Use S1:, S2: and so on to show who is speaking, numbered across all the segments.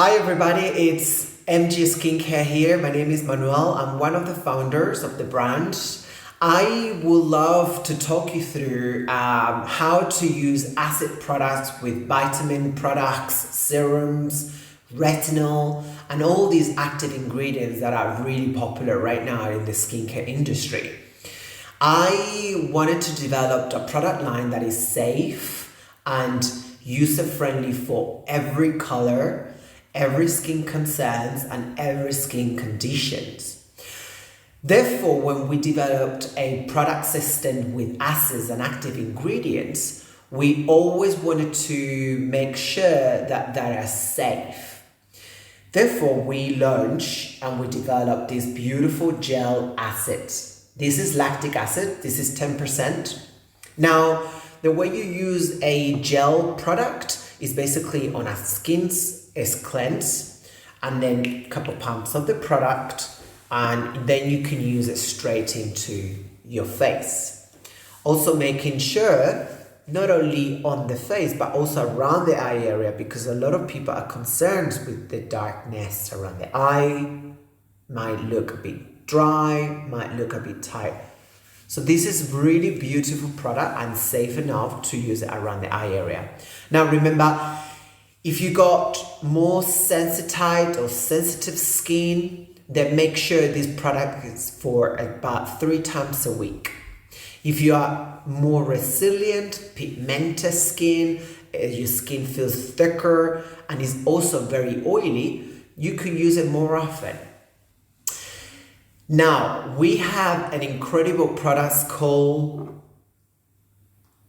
S1: Hi everybody, it's MG Skincare here. My name is Manuel. I'm one of the founders of the brand. I would love to talk you through how to use acid products with vitamin products, serums, retinol, and all these active ingredients that are really popular right now in the skincare industry. I wanted to develop a product line that is safe and user-friendly for every color, every skin concerns, and every skin conditions. Therefore, when we developed a product system with acids and active ingredients, we always wanted to make sure that they are safe. Therefore, we launched and we developed this beautiful gel acid. This is lactic acid, this is 10%. Now, the way you use a gel product is basically on a skin's cleanse, and then a couple pumps of the product, and then you can use it straight into your face. Also making sure not only on the face but also around the eye area, because a lot of people are concerned with the darkness around the eye, might look a bit dry, might look a bit tight. So this is really beautiful product and safe enough to use it around the eye area. Now remember, if you got more sensitized or sensitive skin, then make sure this product is for about 3 times a week. If you are more resilient, pigmented skin, your skin feels thicker and is also very oily, you can use it more often. Now, we have an incredible product called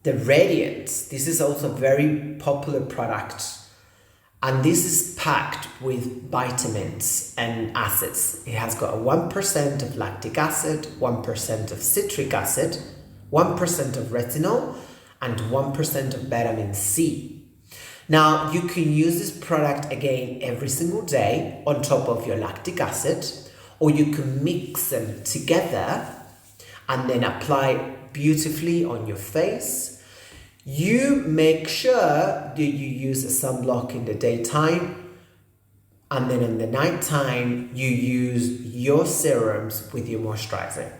S1: the Radiance. This is also a very popular product. And this is packed with vitamins and acids. It has got 1% of lactic acid, 1% of citric acid, 1% of retinol, and 1% of vitamin C. Now, you can use this product again every single day on top of your lactic acid, or you can mix them together and then apply beautifully on your face. You make sure that you use a sunblock in the daytime, and then in the nighttime you use your serums with your moisturizer.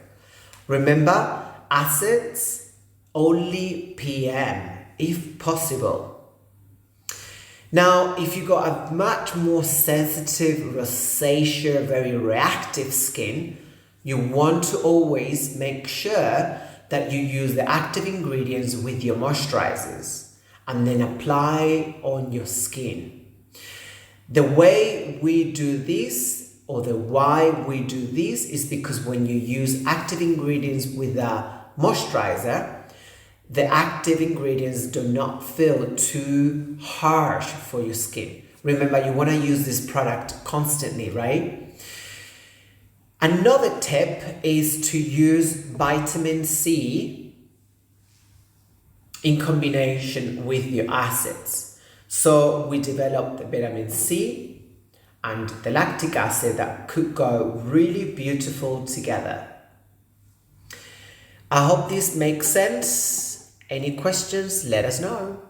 S1: Remember, acids only PM if possible. Now, if you got a much more sensitive, rosacea, very reactive skin, you want to always make sure that you use the active ingredients with your moisturizers and then apply on your skin. The way we do this, or the why we do this, is because when you use active ingredients with a moisturizer, the active ingredients do not feel too harsh for your skin. Remember, you want to use this product constantly, right? Another tip is to use vitamin C in combination with your acids. So we developed the vitamin C and the lactic acid that could go really beautiful together. I hope this makes sense. Any questions, let us know.